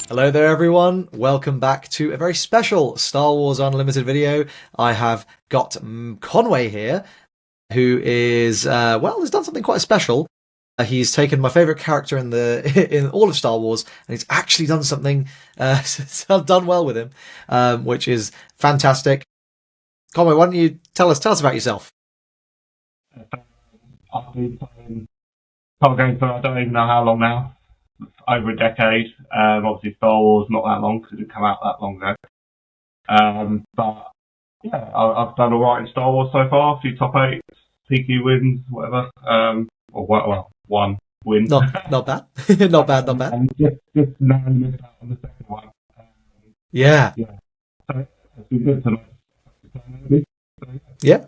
Hello there everyone, welcome back to a very special Star Wars Unlimited video. I have got Conway here, who is, has done something quite special. He's taken my favourite character in all of Star Wars, and he's actually done something, done well with him, which is fantastic. Conway, why don't you tell us about yourself? I've been playing card games for I don't even know how long now. Over a decade. Obviously Star Wars not that long because it didn't come out that long ago. But yeah, I've done alright in Star Wars so far. A few top 8s, PQ wins, whatever. One win. Not bad. not bad. And just narrowly missed out on the second one. Yeah. So it's been good tonight. Yeah.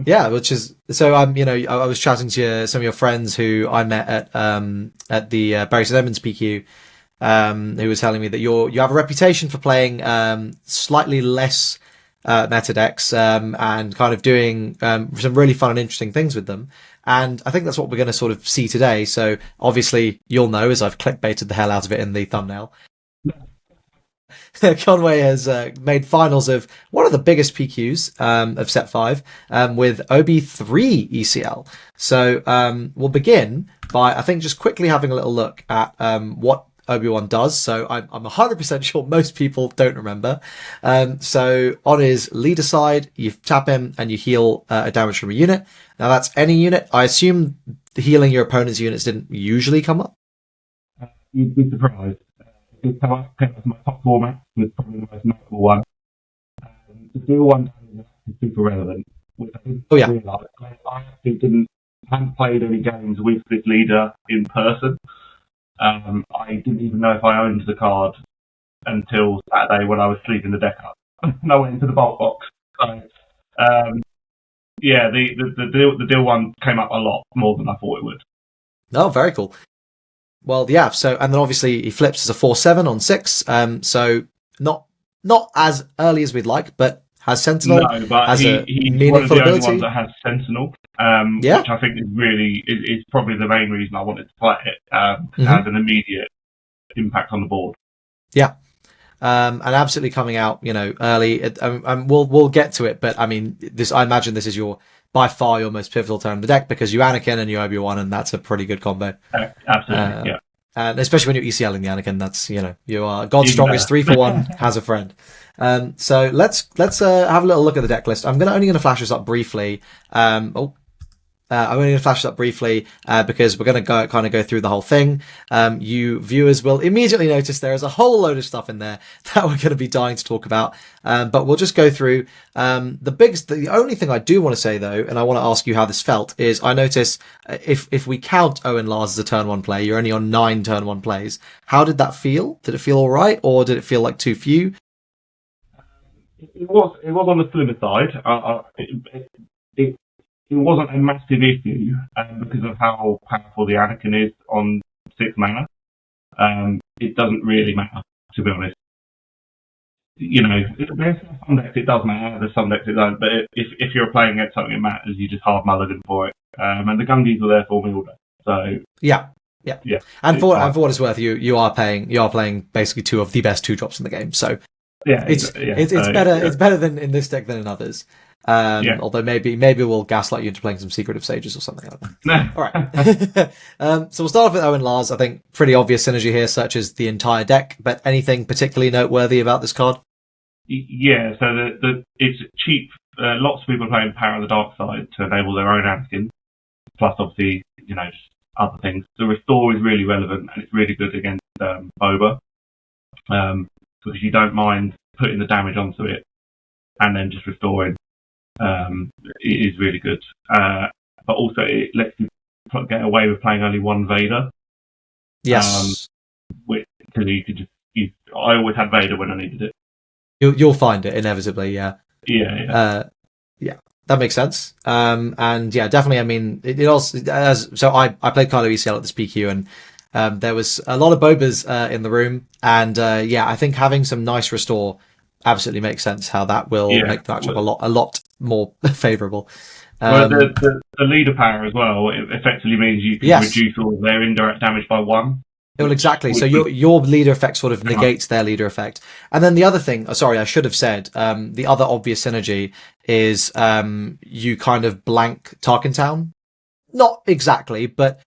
Yeah, which is so. I was chatting to some of your friends who I met at the Barry St Edmunds PQ, who was telling me that you have a reputation for playing slightly less meta decks and kind of doing some really fun and interesting things with them. And I think that's what we're going to sort of see today. So obviously you'll know, as I've clickbaited the hell out of it in the thumbnail. Conway has made finals of one of the biggest PQs of Set 5 with Obi-3 ECL. So we'll begin by, I think, just quickly having a little look at what Obi-Wan does. So I'm 100% sure most people don't remember. So on his leader side, you tap him and you heal a damage from a unit. Now that's any unit. I assume healing your opponent's units didn't usually come up? You'd be surprised. It came as my top format, was probably the most notable one. The dual one is super relevant, which I didn't realise. I actually hadn't played any games with this leader in person. I didn't even know if I owned the card until Saturday when I was sleeving the deck up. And I went into the bulk box. So, the deal one came up a lot more than I thought it would. Oh, very cool. Well, yeah. So, and then obviously he flips as a 4/7 on 6. So not as early as we'd like, but has Sentinel. No, but has he's one of the only ones that has Sentinel. Which I think is probably the main reason I wanted to play it. It has an immediate impact on the board. Yeah. And absolutely coming out, early. We'll get to it, but I mean, I imagine this is by far your most pivotal turn of the deck because you Anakin and you Obi-Wan, and that's a pretty good combo. Absolutely, yeah. And especially when you're ECLing the Anakin, that's, you are God's strongest 3-for-1 has a friend. So let's have a little look at the deck list. I'm only going to flash this up briefly. I'm only going to flash this up briefly because we're going to go through the whole thing. You viewers will immediately notice there is a whole load of stuff in there that we're going to be dying to talk about. But we'll just go through the only thing I do want to say though, and I want to ask you how this felt, is I notice if we count Owen Lars as a turn 1 play, you're only on 9 turn 1 plays. How did that feel? Did it feel all right, or did it feel like too few? It was on the slimmer side. It wasn't a massive issue because of how powerful the Anakin is on 6 mana. It doesn't really matter, to be honest. There's some decks it does matter, there's some decks it don't, but if you're playing against something that matters, you just hard mulligan for it. And the Gungans were there for me all day. So yeah. And for what it's worth, you are playing basically 2 of the best 2-drops in the game. So yeah, it's better. It's better than in this deck than in others. Although maybe we'll gaslight you into playing some Secretive Sages or something like that. All right. So we'll start off with Owen Lars. I think pretty obvious synergy here, such as the entire deck. But anything particularly noteworthy about this card? Yeah. So it's cheap. Lots of people are playing Power of the Dark Side to enable their own Anakin. Plus, obviously, just other things. The restore is really relevant and it's really good against Boba. Because you don't mind putting the damage onto it and then just restoring. It is really good. But also it lets you get away with playing only one Vader. Yes. Because you could I always had Vader when I needed it. You'll find it inevitably, yeah. Yeah. That makes sense. And yeah, definitely. I mean, it also so I played Kylo ECL at this PQ, and there was a lot of Bobas in the room, and I think having some nice restore absolutely makes sense. How that will make the matchup a lot more favourable. The leader power as well, it effectively means you can reduce all their indirect damage by 1. Well, exactly. So your leader effect sort of negates their leader effect. And then the other thing, sorry, I should have said, the other obvious synergy is you kind of blank Tarkin Town. Not exactly, but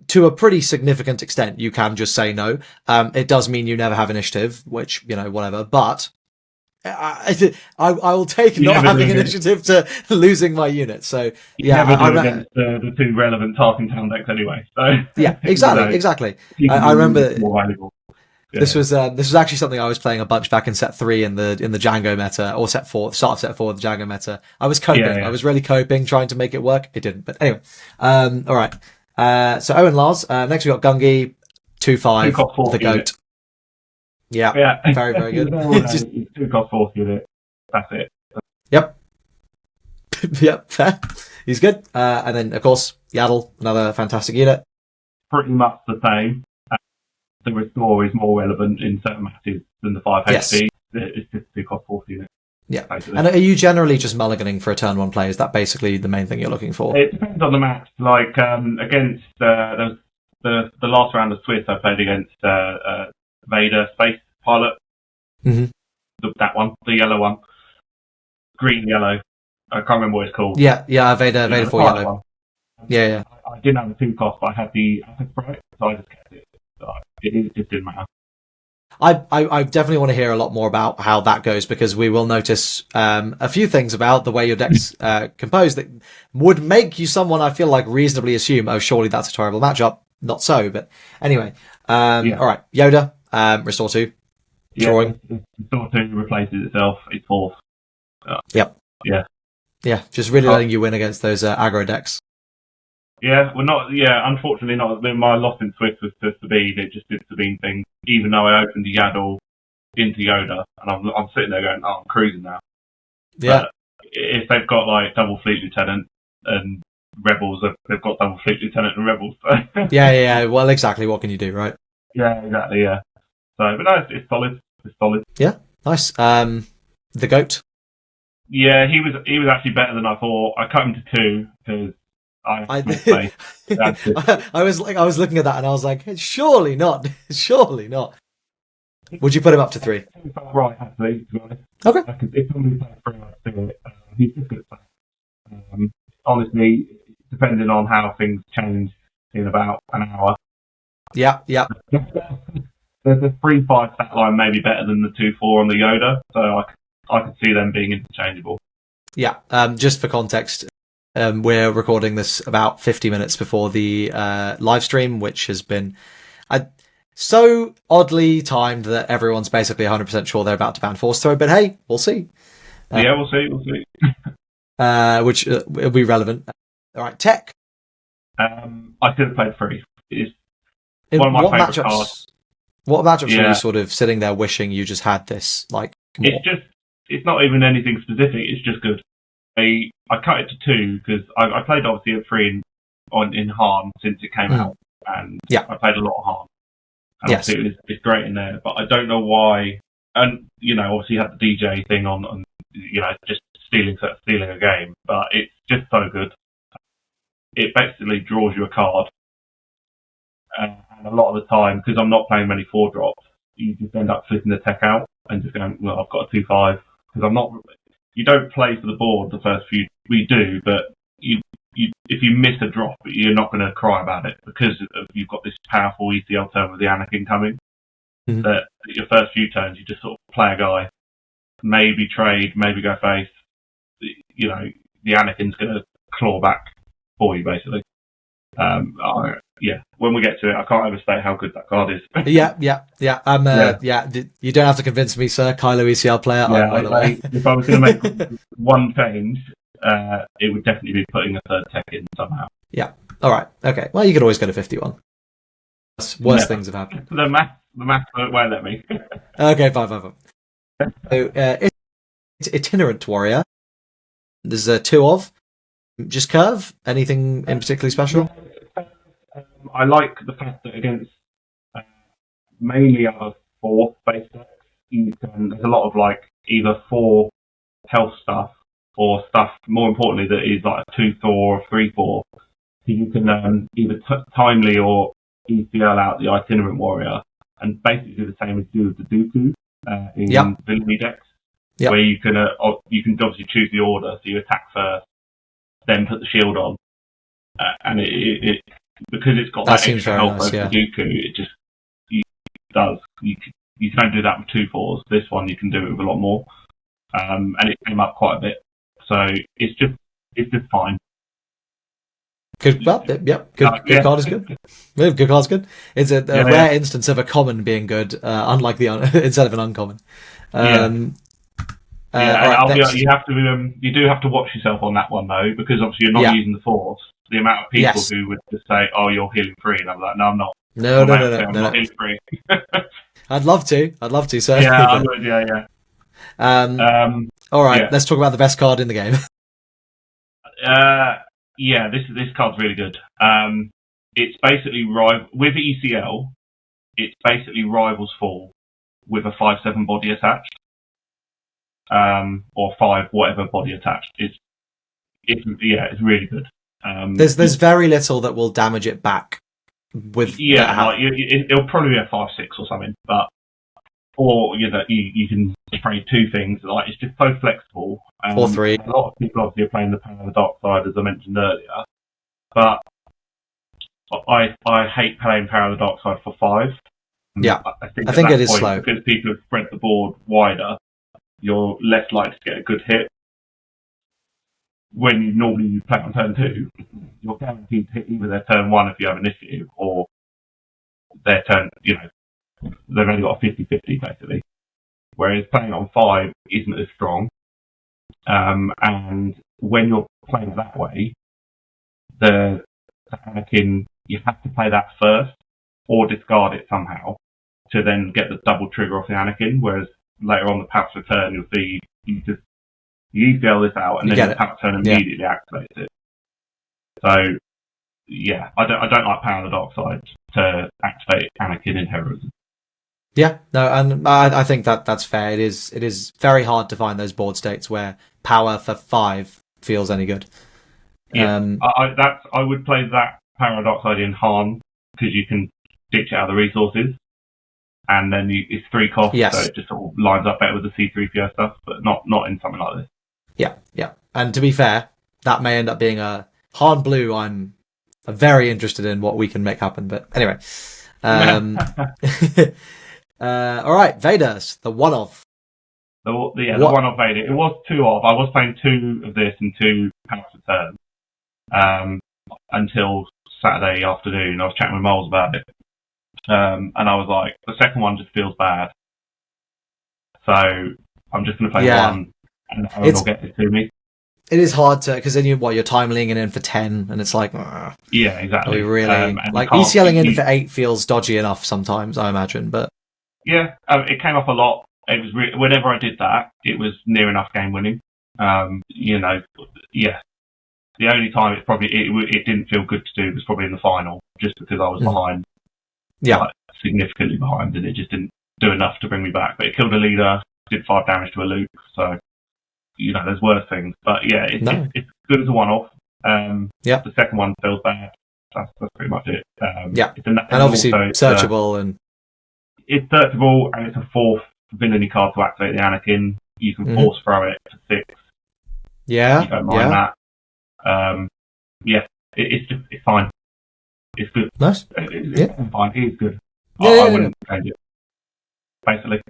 to a pretty significant extent, you can just say no. It does mean you never have initiative, which, whatever. But I will take not having initiative to losing my unit. So against the two relevant Tarkin Town decks anyway. So yeah, exactly. I remember more valuable. Yeah. This was actually something I was playing a bunch back in set 3 in the Django meta, or set 4, start of set 4 of the Django meta. I was coping. I was really coping, trying to make it work. It didn't, but anyway. All right. So Owen Lars. Next we got Gungi, 2/5, the goat. Yeah, very, very good. Just 2-cost 4 unit. That's it. Yep. Yep, fair. He's good. And then, of course, Yaddle, another fantastic unit. Pretty much the same. The restore is more relevant in certain matches than the 5 HP. It's just 2-cost 4 unit. Yeah. Basically. And are you generally just mulliganing for a turn 1 play? Is that basically the main thing you're looking for? It depends on the match. Like, against the last round of Swiss, I played against Vader Space Pilot. Mm-hmm. That one, the yellow one. Green, yellow. I can't remember what it's called. Yeah, Vader 4 yellow. One. Yeah. I didn't have the 2-cost, but I had the Sprite, so I just kept it. So it just didn't matter. I definitely want to hear a lot more about how that goes, because we will notice a few things about the way your deck's composed that would make you someone I feel like reasonably assume, oh, surely that's a terrible matchup. Not so, but anyway. All right, Yoda, restore 2. Drawing. Restore 2 replaces itself. It's 4th. Yep. Yeah, just really letting you win against those aggro decks. Yeah, unfortunately not. My loss in Swift was to Sabine. It just did Sabine thing, even though I opened the Yaddle into Yoda, and I'm sitting there going, oh, I'm cruising now. Yeah. But if they've got like double Fleet Lieutenant and Rebels, they've got double Fleet Lieutenant and Rebels. So. Yeah. Well, exactly. What can you do, right? Yeah, exactly. Yeah. So, but no, it's solid. It's solid. Yeah, nice. The goat. Yeah, he was actually better than I thought. I cut him to 2 because I was looking at that and I was like, surely not. Would you put him up to 3? Right, actually, to be honest. Okay. If somebody plays 3, I'd do it. He's just good at play. Honestly, depending on how things change in about an hour. Yeah. There's a 3-5 stat line maybe better than the 2-4 on the Yoda, so I could see them being interchangeable. Yeah. Just for context, we're recording this about 50 minutes before the live stream, which has been so oddly timed that everyone's basically 100% sure they're about to ban Force Throw, but hey, we'll see. We'll see. Which will be relevant. All right, Tech. I could have played 3. It's one of my favourite cards. What matchups were you sort of sitting there wishing you just had this? Like, it's not even anything specific. It's just good. I cut it to 2 because I played obviously at 3 in Han since it came out, and I played a lot of Han. And obviously it's great in there, but I don't know why. And obviously you had the DJ thing on just stealing a game, but it's just so good. It basically draws you a card. And a lot of the time, because I'm not playing many 4-drops, you just end up flipping the tech out and just going, well, I've got a 2/5. Because you don't play for the board the first few, we do, but if you miss a drop, you're not going to cry about it because you've got this powerful ECL turn with the Anakin coming. Mm-hmm. That your first few turns, you just sort of play a guy, maybe trade, maybe go face. The Anakin's going to claw back for you, basically. When we get to it, I can't overstate how good that card is. Yeah. You don't have to convince me, sir. Kylo ECL player. If I was going to make one change, it would definitely be putting a 3rd tech in somehow. Yeah. All right. Okay. Well, you could always go to 51. Worse things have happened. The math won't let me. Okay, fine. So, it's Itinerant Warrior. There's 2 of. Just curve? Anything in particularly special? I like the fact that against mainly other 4 space decks, there's a lot of either 4 health stuff or stuff, more importantly, that is like a 2-Thor or 3-4. So you can either timely or ECL out the itinerant warrior and basically do the same as you do with the Dooku in villainy decks, where you can obviously choose the order, so you attack first, then put the shield on, and it because it's got that extra health over the Dooku, it just does. You can only do that with 2 4s. This one you can do it with a lot more, and it came up quite a bit. So it's just fine. Good, well, good card is good. Good card is good. It's a rare instance of a common being good, unlike instead of an uncommon. You have to watch yourself on that one though, because obviously you're not using the Force. The amount of people who would just say, "Oh, you're healing free," and I'm like, "No, I'm not. No. I'm not healing free." I'd love to. So yeah, I would. Yeah. All right, let's talk about the best card in the game. This card's really good. It's basically with ECL. It's basically Rivals Fall with a 5/7 body attached, or 5 whatever body attached. It's really good. There's very little that will damage it back. With it'll probably be a 5/6 or something, or you can spray 2 things. Like, it's just so flexible. Or 3. A lot of people obviously are playing the Power of the Dark Side, as I mentioned earlier, but I hate playing Power of the Dark Side for 5. Yeah, I think it is slow because people have spread the board wider. You're less likely to get a good hit. When you normally play on turn 2, you're guaranteed to hit either their turn 1 if you have initiative, or their turn, they've only got a 50-50 basically. Whereas playing on 5 isn't as strong. And when you're playing that way, the Anakin, you have to play that first, or discard it somehow, to then get the double trigger off the Anakin, whereas later on the Palp's return, you'll see you ECL this out, and then the Palp's return immediately activates it. So, I don't like Power of the Dark Side to activate Anakin in heroism. Yeah, no, and I think that's fair. It is very hard to find those board states where power for 5 feels any good. Yeah, I would play that Power of the Dark Side in Han, because you can ditch out the resources, and then it's 3 costs, so it just sort of lines up better with the C-3PO stuff, but not in something like this. Yeah. And to be fair, that may end up being a Han Blue. I'm very interested in what we can make happen. But anyway, all right, Vader's the one of. The one of Vader. It was 2 of. I was playing 2 of this and 2 Palp's return until Saturday afternoon. I was chatting with Miles about it, and I was like, the second one just feels bad, so I'm just going to play one. And it'll get it to me. It is hard to, because then you're time-leaning in for 10, and it's like, yeah, exactly. Are we really like ECLing in for 8 feels dodgy enough sometimes, I imagine. But yeah, it came up a lot. It was whenever I did that, it was near enough game winning. The only time it didn't feel good to do was probably in the final, just because I was behind, significantly behind, and it just didn't do enough to bring me back. But it killed a leader, did 5 damage to a Luke, so. There's worse things, but it's good as a one-off. The second one feels bad. That's pretty much it. And obviously searchable, it's searchable, and it's a 4th villainy card to activate the Anakin. You can force throw it to 6. Yeah, you don't mind that. It's fine. It's good. Nice. It's fine. It is good. I wouldn't change it. Basically.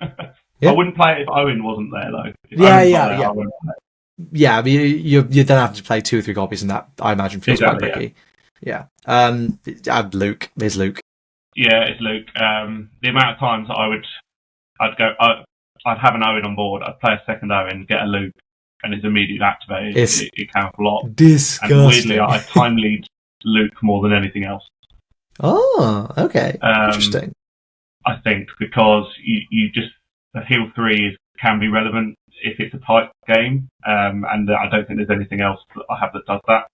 I wouldn't play it if Owen wasn't there, though. I mean, you then have to play 2 or 3 copies, and that, I imagine, feels quite tricky. Yeah. Luke. There's Luke. Yeah, it's Luke. The amount of times I'd have an Owen on board, I'd play a second Owen, get a Luke, and it's immediately activated. It counts a lot. Disgusting. And weirdly, I time lead Luke more than anything else. Oh, okay. Interesting. I think, because you just, the heal 3 can be relevant if it's a tight game, and I don't think there's anything else that I have that does that.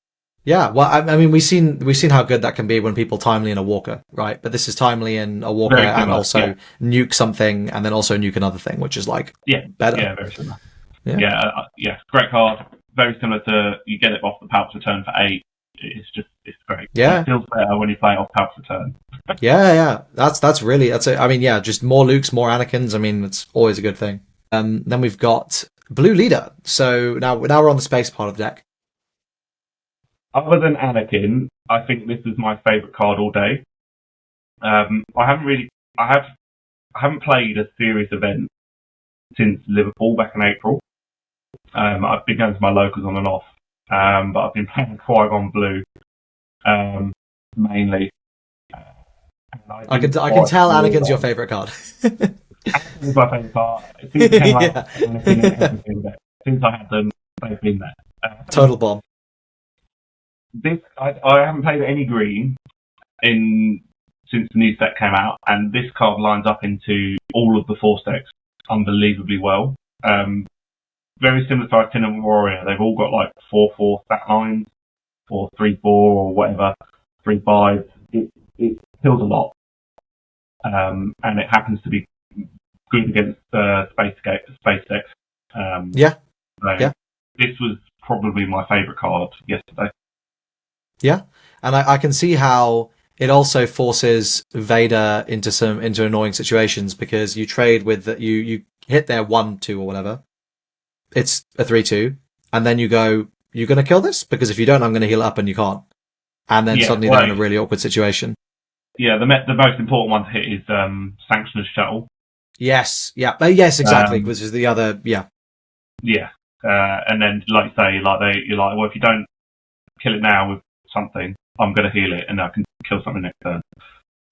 Yeah, well, I mean, we've seen how good that can be when people timely in a Walker, right? But this is timely in a Walker and also nuke something, and then also nuke another thing, which is like better. Yeah, very similar. Yeah, great card. Very similar to, you get it off the Palp's return for 8. It's great. Yeah, it feels better when you play it off Palp's return. Yeah. I mean, yeah, just more Lukes, more Anakins. I mean, it's always a good thing. Then we've got Blue Leader. So now we're on the space part of the deck. Other than Anakin, I think this is my favourite card all day. I haven't played a serious event since Liverpool back in April. I've been going to my locals on and off, but I've been playing Qui-Gon Blue mainly. I can tell Anakin's your favourite card. Anakin's my favourite card. Since it came out, Anakin and everything there. Since I had them, they've been there. Total bomb. I haven't played any green since the new set came out, and this card lines up into all of the Force decks unbelievably well. Very similar to Itinerant Warrior, they've all got like 4/4 stat lines, or 3/4 or whatever, 3/5. It kills a lot, and it happens to be good against space decks. So this was probably my favourite card yesterday. Yeah, and I can see how it also forces Vader into annoying situations, because you trade with you hit their 1/2 or whatever. It's a 3/2, and then you go, you're going to kill this? Because if you don't, I'm going to heal up, and you can't. And then suddenly they're in a really awkward situation. Yeah, the most important one to hit is Sanctioner's Shuttle. Yes, yes, exactly, which is the other, Yeah, and then, like you say, you're like, well, if you don't kill it now with something, I'm going to heal it, and I can kill something next turn.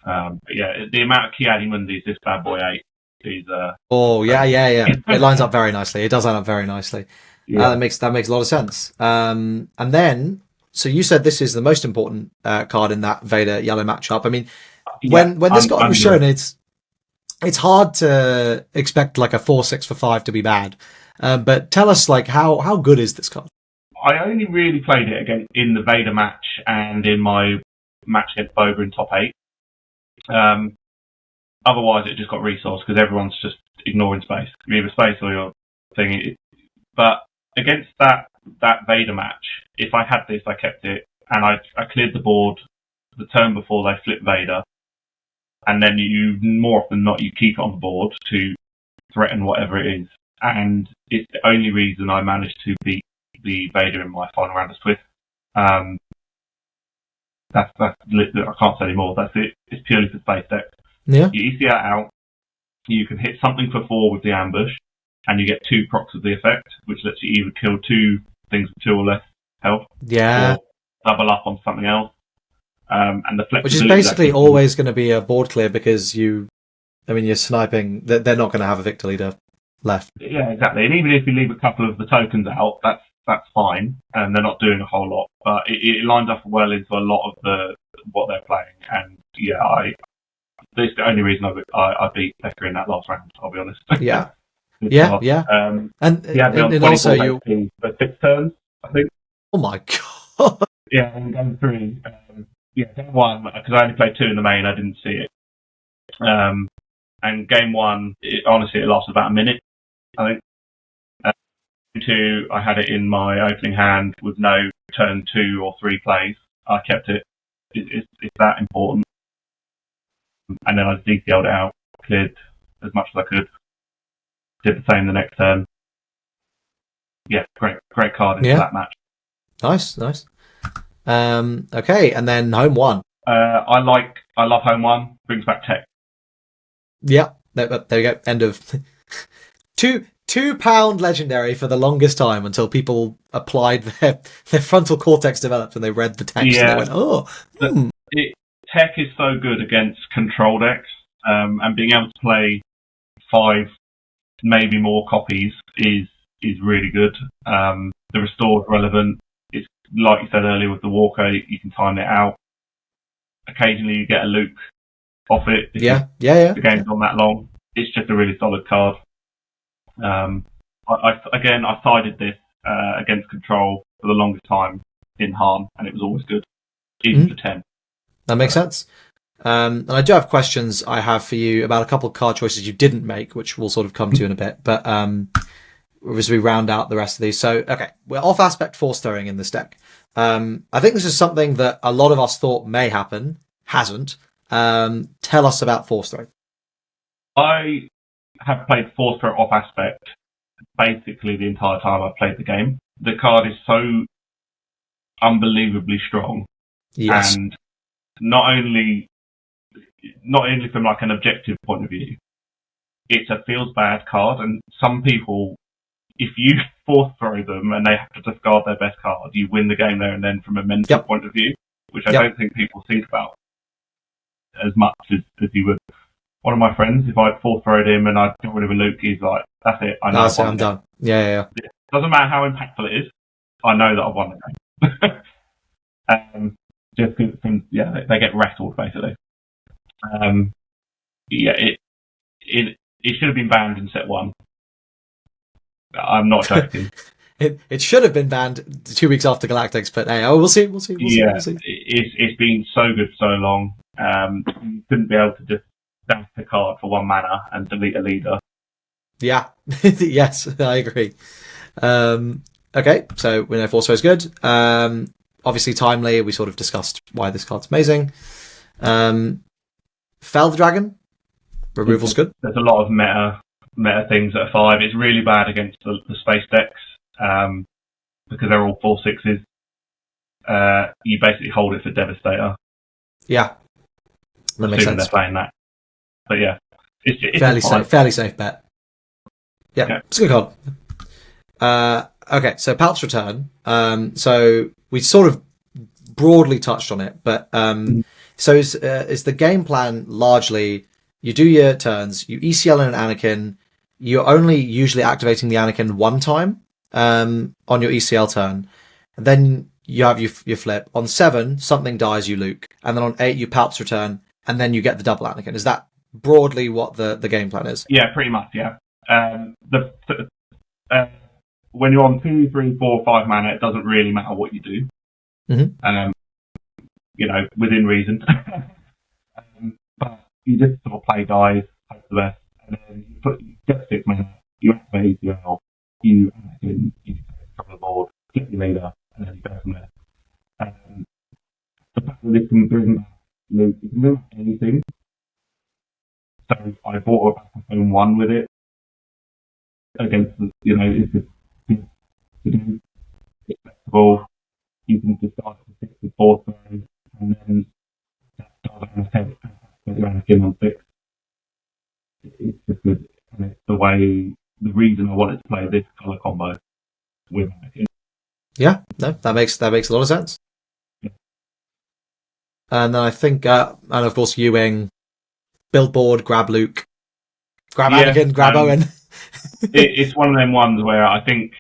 But yeah, the amount of Ki-Adi-Mundis this bad boy ate is... It lines up very nicely. It does line up very nicely. Yeah. That makes a lot of sense. And then, so you said this is the most important card in that Vader yellow matchup. I mean, when this card was shown, it's hard to expect like a 4/6 for 5 to be bad. But tell us, like, how good is this card? I only really played it again in the Vader match and in my match against Boba in top 8. Otherwise, it just got resourced because everyone's just ignoring space. You're either space or your thing. But against that Vader match, if I had this, I kept it, and I cleared the board the turn before they flipped Vader, and then you, more often than not, you keep it on the board to threaten whatever it is. And it's the only reason I managed to beat the Vader in my final round of Swift. That's I can't say any more. That's it. It's purely for space deck. Yeah. You ECL out. You can hit something for 4 with the ambush, and you get 2 procs of the effect, which lets you either kill 2 things with 2 or less health, or double up on something else. And the flexibility, which is basically always going to be a board clear, because you're sniping. They're not going to have a Victor Leader left. Yeah, exactly. And even if you leave a couple of the tokens out, that's fine, and they're not doing a whole lot. But it lines up well into a lot of what they're playing. And yeah, this is the only reason I beat Becker in that last round, I'll be honest. Yeah. And also you for 6 turns, I think. Oh my god. Yeah, and game 3. Game 1, because I only played 2 in the main, I didn't see it. And game 1, honestly, it lasted about a minute, I think. 2, I had it in my opening hand with no turn 2 or 3 plays. I kept it. It's that important. And then I DCL'd it out, cleared as much as I could. Did the same the next turn. Yeah, great card into that match. Nice. Okay, and then home 1. I love home 1. Brings back tech. Yeah, there we go. End of £2 legendary for the longest time, until people applied their frontal cortex developed and they read the text and they went, oh. Tech is so good against control decks, and being able to play 5, maybe more copies is really good. The restore is relevant. It's like you said earlier with the Walker, you can time it out. Occasionally you get a Luke off it. The game's not that long. It's just a really solid card. I sided this against control for the longest time in harm, and it was always good, even for 10. That makes sense. And I do have questions I have for you about a couple of card choices you didn't make, which we'll sort of come to in a bit. But as we round out the rest of these. So, okay, we're off aspect Force throwing in this deck. I think this is something that a lot of us thought may happen, hasn't. Tell us about Force Throw. I have played Force Throw off aspect basically the entire time I've played the game. The card is so unbelievably strong. Yes. And not only from like an objective point of view, it's a feels bad card, and some people, if you force throw them and they have to discard their best card, you win the game there and then from a mental point of view, which I don't think people think about as much as you would. One of my friends, if I'd force throwed him and I'd got rid of a Luke, he's like, that's it, I know I'm done. Yeah. It doesn't matter how impactful it is, I know that I've won the game. Just because they get rattled basically. It should have been banned in set 1. I'm not joking. It should have been banned 2 weeks after Galactics, but hey, we'll see. We'll see. It's been so good so long. You couldn't be able to just dash the card for 1 mana and delete a leader. Yeah. Yes, I agree. Okay, so we know Force Throw is good. Obviously timely. We sort of discussed why this card's amazing. Fell the Dragon. Removal's good. There's a lot of meta things at 5. It's really bad against the space decks because they're all 4/6s. You basically hold it for Devastator. Yeah, that makes sense. They're playing that, but yeah, it's fairly safe bet. Yeah, it's a good card. Okay, so Palp's Return. So we sort of broadly touched on it, but so is the game plan largely? You do your turns, you ECL in an Anakin, you're only usually activating the Anakin 1 time on your ECL turn, and then you have your flip. On 7, something dies, you Luke, and then on 8, you Palp's Return, and then you get the double Anakin. Is that broadly what the game plan is? Yeah, pretty much, yeah. When you're on 2, 3, 4, 5 mana, it doesn't really matter what you do. Mm-hmm. Within reason. But you just sort of play guys, hope for the best, and then you get 6 mana, you activate ECL, you Anakin, you cover the board, get your leader, and then you go from there. The fact that this can bring back Luke, it can bring back anything. So I bought a Palpatine 1 with it against, it's just it's flexible. You can decide to 6 with 4 throws, and then start on the head with Anakin on 6. It's just good, and it's the reason I wanted to play this colour combo with Anakin. Yeah, no, that makes a lot of sense. Yeah. And then I think, and of course, Ewing, build board, grab Luke, grab Anakin, grab Owen. It's one of them ones where I think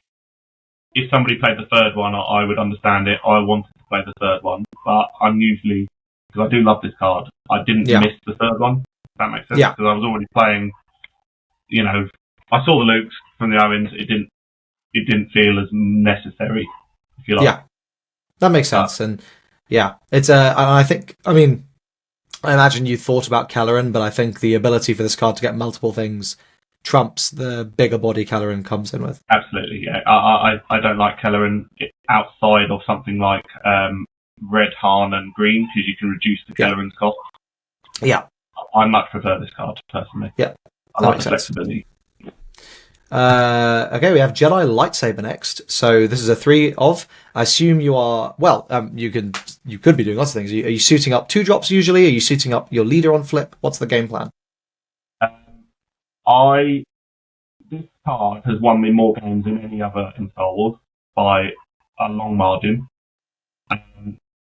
if somebody played the 3rd one, I would understand it. I wanted to play the 3rd one, but I'm usually, because I do love this card, I didn't miss the 3rd one. If that makes sense. Yeah. Because I was already playing. I saw the Lukes from the Owens. It didn't feel as necessary, if you like. Yeah, that makes sense. And yeah, it's I imagine you thought about Kelleran, but I think the ability for this card to get multiple things trumps the bigger body Kelleran comes in with. Absolutely, yeah. I don't like Kelleran outside of something like red, Han, and green, because you can reduce the Kelleran's cost. Yeah. I much prefer this card, personally. Yeah. I like the flexibility. Okay, we have Jedi Lightsaber next. So this is a 3 of. I assume you are, you could be doing lots of things. Are you suiting up 2 drops usually? Are you suiting up your leader on flip? What's the game plan? This card has won me more games than any other in Star Wars by a long margin.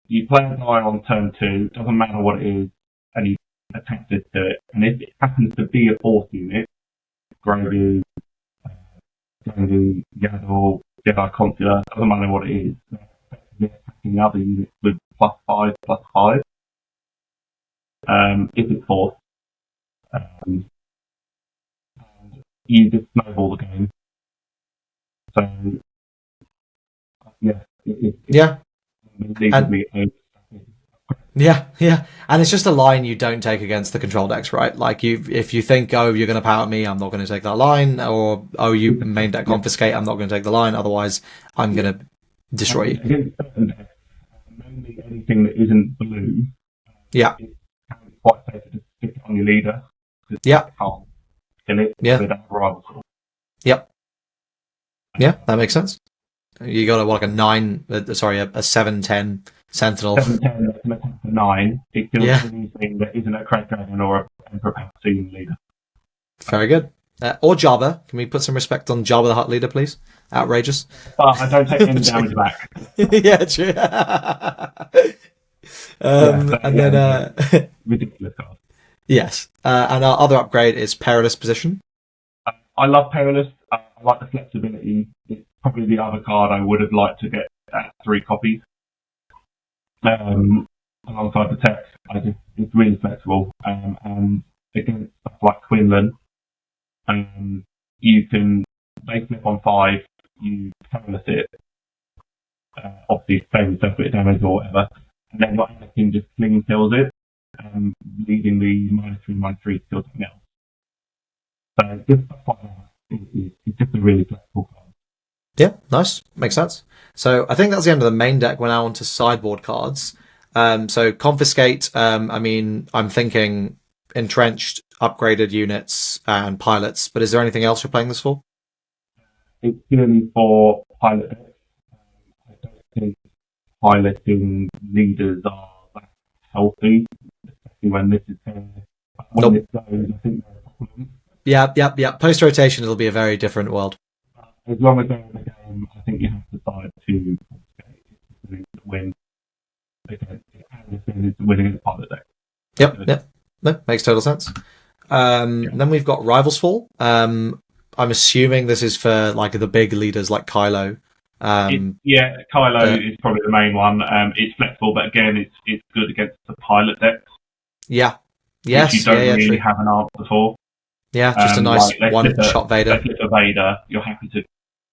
You play a guy on turn 2, doesn't matter what it is, and you attach it to it. And if it happens to be a Force unit, Grogu, Yaddle, Jedi Consular, doesn't matter what it is, they're attacking the other units with +5/+5. If it's Force. You just snowball the game. So, yeah. Yeah. And it's just a line you don't take against the control decks, right? Like, if you think, you're going to power me, I'm not going to take that line, or, you main deck confiscate, I'm not going to take the line, otherwise I'm going to destroy you. Against certain decks, mainly anything that isn't blue, yeah, it quite safe to just stick it on your leader. Yeah. You can't kill it. Yeah. Without rival sword. Yep. Yeah, that makes sense. You got like a 7/10 Sentinel. 7/10 that's an attack for 9. It kills anything that isn't a Crate Dragon or a Emperor Palpatine leader. Very good. Or Jabba. Can we put some respect on Jabba the Hutt leader, please? Outrageous. But I don't take any damage back. Yeah, true. And then ridiculous card. Yes. And our other upgrade is Perilous Position. I love Perilous. I like the flexibility. It's probably the other card I would have liked to get at 3 copies. Alongside the text, it's really flexible. And against stuff like Quinlan, you can, they flip on 5, you Perilous it, obviously same stuff with damage or whatever, and then what Anakin just clean kills it, leaving the -3/-3 to kill something else. So just stuff like that. It's just a really flexible card. Yeah, nice. Makes sense. So I think that's the end of the main deck. We're now on to sideboard cards. So Confiscate, I'm thinking Entrenched, upgraded units, and pilots, but is there anything else you're playing this for? It's purely for pilot decks. I don't think piloting leaders are that healthy, especially when this is when it goes, I think there's a problem. Yeah. Post-rotation, it'll be a very different world. As long as they're in the game, I think you have to decide to win against pilot deck. Yep. No, makes total sense. Then we've got Rivals Fall. I'm assuming this is for like the big leaders like Kylo. Kylo is probably the main one. It's flexible, but again, it's good against the pilot decks. Yeah. Yes. Which you don't really have an answer for. Yeah, just a nice one-shot Vader. If it's a Vader, you're happy to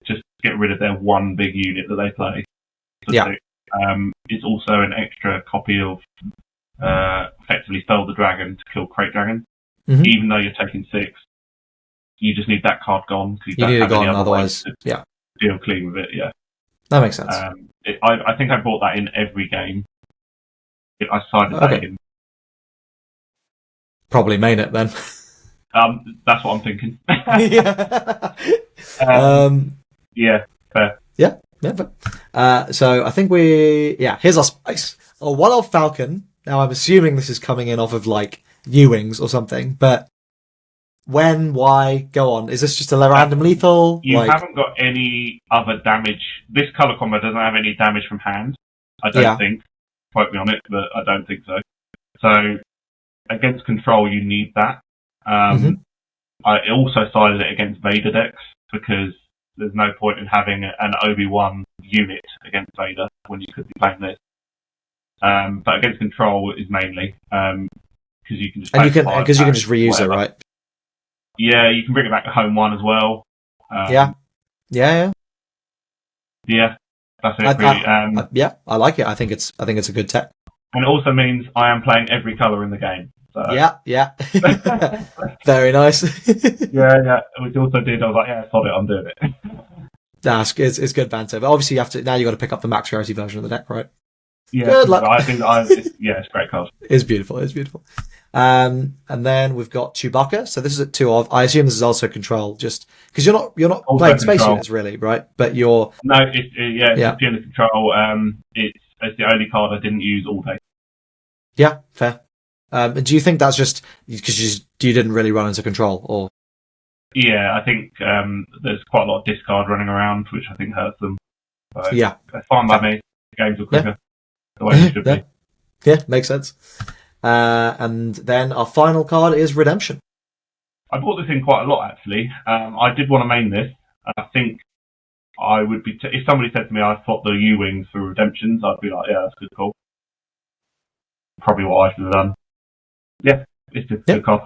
just get rid of their one big unit that they play. It's also an extra copy of effectively Spell the Dragon to kill Crate Dragon. Mm-hmm. Even though you're taking 6, you just need that card gone. You need it gone, otherwise, deal clean with it. Yeah, that makes sense. I think I bought that in every game. I sided that in. Probably main it then. That's what I'm thinking. Fair. Yeah. So I think here's our space. A 1-off Falcon. Now I'm assuming this is coming in off of like U-Wings or something, but when, why, go on. Is this just a random lethal? You haven't got any other damage. This colour combo doesn't have any damage from hand. I don't think. Quote me on it, but I don't think so. So against control, you need that. I also sided it against Vader decks because there's no point in having an Obi-Wan unit against Vader when you could be playing this. But against control is mainly because you can just you can just reuse it, right? Yeah, you can bring it back to home 1 as well. Yeah, that's it. Really. I like it. I think it's a good tech. And it also means I am playing every colour in the game. So. Yeah. Very nice. Yeah. Which also did. I was like, sod it, I'm doing it. It's good banter. But obviously, you've got to pick up the max rarity version of the deck, right? Yeah. Good luck. I think it's great card. It's beautiful. And then we've got Chewbacca. So this is at 2 of. I assume this is also control, just because you're not also playing space units really, right? But you're it's purely control. It's the only card I didn't use all day. Yeah, fair. Do you think that's just because you didn't really run into control, or? Yeah, I think there's quite a lot of discard running around, which I think hurts them. So that's fine by me. Games are quicker the way they should be. Yeah, makes sense. And then our final card is Redemption. I bought this in quite a lot actually. I did want to main this. I think I would be if somebody said to me I thought the U-Wings for Redemptions, I'd be like, yeah, that's good call. Probably what I should have done. Yeah, it's just a good card.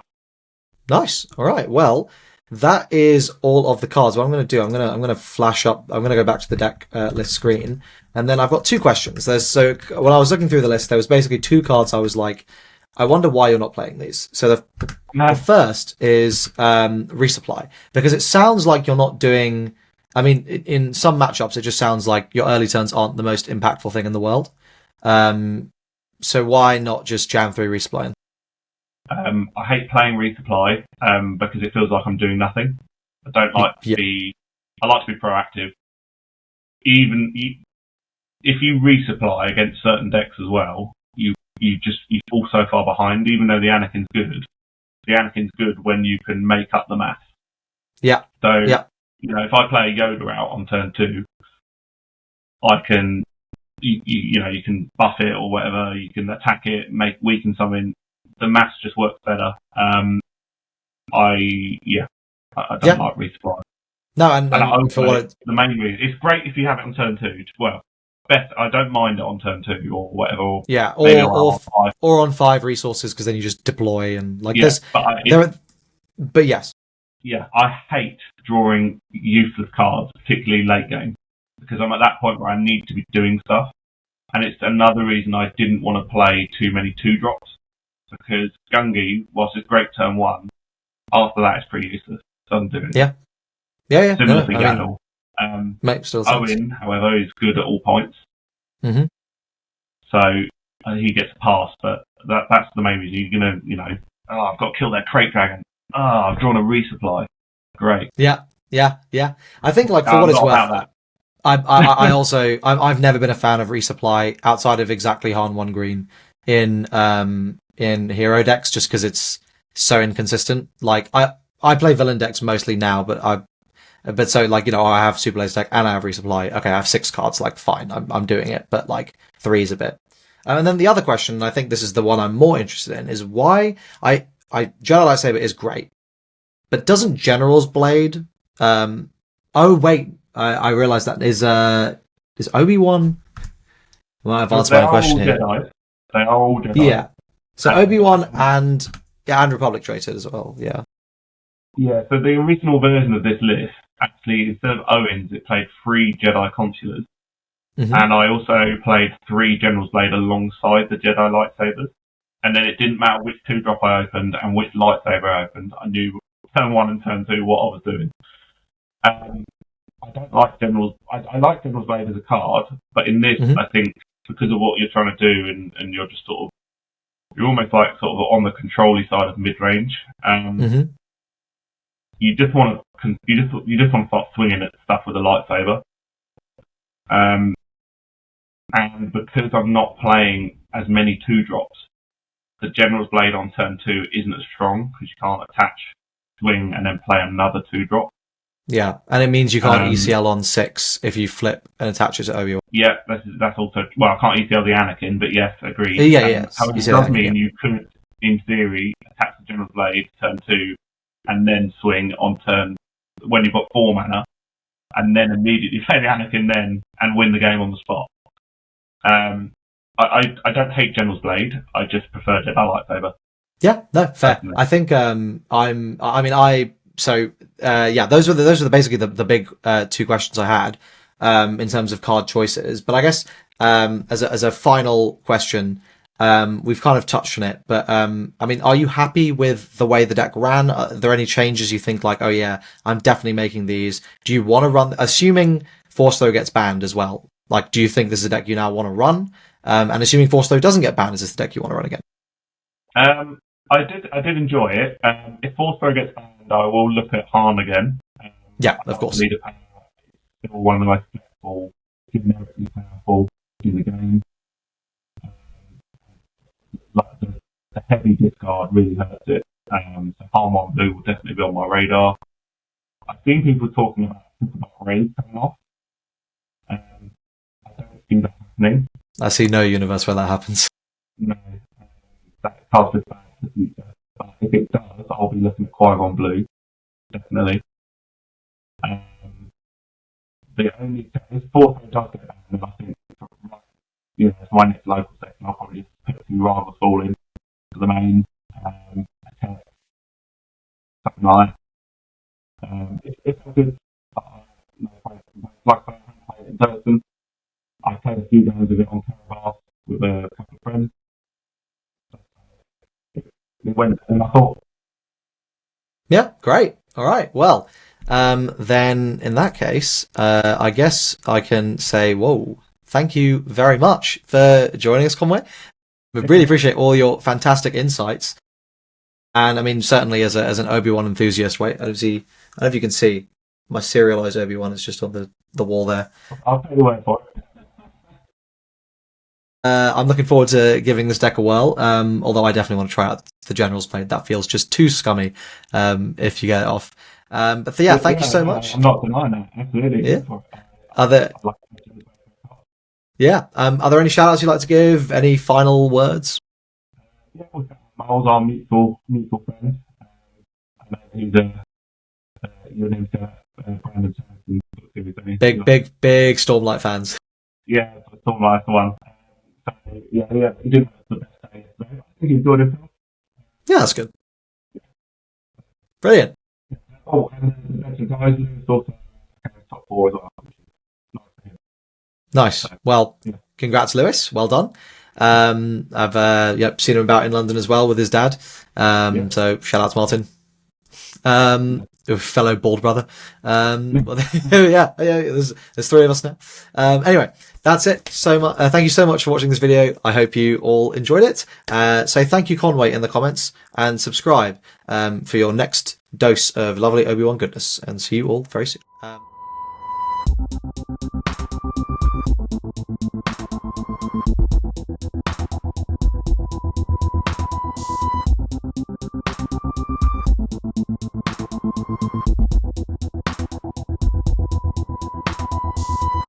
Nice. All right. Well, that is all of the cards. What I'm going to do, I'm going to flash up. I'm going to go back to the deck list screen, and then I've got 2 questions. So when I was looking through the list, there was basically 2 cards. I was like, I wonder why you're not playing these. So the first is resupply, because it sounds like you're not doing. I mean, in some matchups, it just sounds like your early turns aren't the most impactful thing in the world. So why not just jam 3 resupplying? I hate playing resupply because it feels like I'm doing nothing. I don't like to be. I like to be proactive. Even if you resupply against certain decks as well, you fall so far behind. Even though the Anakin's good when you can make up the math. Yeah. So if I play a Yoda out on turn 2, I can you can buff it or whatever. You can attack it, weaken something. The maths just works better. I don't like resupply. No, and for what the main reason, it's great if you have it on turn 2. Well, best I don't mind it on turn 2 or whatever. Or on 5 resources, because then you just deploy and But yes. Yeah, I hate drawing useless cards, particularly late game, because I'm at that point where I need to be doing stuff. And it's another reason I didn't want to play too many 2-drops, because Gungi, whilst it's great turn 1, after that it's pretty useless. Doesn't do it. Yeah. Similar to Yaddle. Makes still sense. Owen, however, is good at all points. Mm-hmm. So he gets a pass, but that's the main reason. You're going to, I've got to kill that crate dragon. I've drawn a resupply. Great. Yeah. I think, like, for what it's worth, I also I've never been a fan of resupply outside of exactly Han 1 green in hero decks, just because it's so inconsistent. Like I play villain decks mostly now, but I have Super Laser deck and I have resupply. Okay, I have 6 cards. Like, fine, I'm doing it, but like 3 is a bit. And then the other question, and I think this is the one I'm more interested in, is why Jedi Lightsaber is great, but doesn't General's Blade? Oh wait, I realised that is Obi-Wan. Well, I've answered my question here. They are all Jedi. Yeah. So Obi-Wan and Republic Traitor as well. Yeah. Yeah. So the original version of this list, actually, instead of Owens, it played 3 Jedi Consulars, and I also played 3 General's Blade alongside the Jedi lightsabers. And then it didn't matter which 2-drop I opened and which lightsaber I opened. I knew turn 1 and turn 2 what I was doing. I don't like General's. I like General's Blade as a card, but in this, I think because of what you're trying to do, and you're just you're almost like sort of on the control-y side of mid-range. You just want to start swinging at stuff with a lightsaber. And because I'm not playing as many 2-drops, the General's Blade on turn 2 isn't as strong because you can't attach, swing, and then play another 2-drop. Yeah, and it means you can't ECL on 6 if you flip and attach it to Obi-Wan. Yeah, that's also... Well, I can't ECL the Anakin, but yes, agreed. Yeah. However, it does mean you could, in theory, attach the General's Blade turn 2 and then swing on turn... when you've got 4 mana, and then immediately play the Anakin then and win the game on the spot. I don't hate General's Blade. I just prefer Jedi Lightsaber. Yeah, no, fair. Definitely. I think those were basically the big 2 questions I had in terms of card choices. But I guess as a final question, we've kind of touched on it. But are you happy with the way the deck ran? Are there any changes you think, like, oh yeah, I'm definitely making these? Do you want to run, assuming Force Throw gets banned as well? Like, do you think this is a deck you now want to run? And assuming Force Throw doesn't get banned, is this the deck you want to run again? I did enjoy it. If Force Throw gets banned, I will look at Han again. Yeah, of course. Still one of the most powerful, generically powerful in the game. Like the heavy discard really hurts it. So Han 1 Blue will definitely be on my radar. I've seen people talking about Raid coming off. I don't see that happening. I see no universe where that happens. No, that card is bad for the future. But if it does, I'll be looking at Qui-Gon Blue, definitely. The only if Force does get banned, I think for my next local section, I'll probably just put a few Rivals Fall in for the main attack, something like that. If I could, like I play it in person. I played a few games of it on Caravan with a couple of friends. It went, and I thought. Yeah, great. All right. Well, then in that case, I guess I can say, whoa, thank you very much for joining us, Conway. We really appreciate all your fantastic insights. And I mean, certainly as an Obi-Wan enthusiast, wait, I don't know if you can see my serialized Obi-Wan is just on the wall there. I'll take the word for it. I'm looking forward to giving this deck a whirl, although I definitely want to try out the General's Blade. That feels just too scummy if you get it off. But yeah, thank you so much. I'm not denying that, absolutely. Yeah. Are there any shout-outs you'd like to give? Any final words? Yeah, Miles, our mutual friend. I know he's your name's Brandon Sanderson. Big Stormlight fans. Yeah, Stormlight's the one. So, yeah, he did the best day yesterday. I think he enjoyed himself. Yeah, that's good. Brilliant. Oh, and the veteran guys is also top 4 as well. Nice. Well, congrats, Lewis. Well done. I've seen him about in London as well with his dad. So shout out to Martin. Fellow bald brother. There's 3 of us now. Anyway, that's it. So much. Thank you so much for watching this video. I hope you all enjoyed it. Say thank you, Conway, in the comments, and subscribe for your next dose of lovely Obi-Wan goodness. And see you all very soon.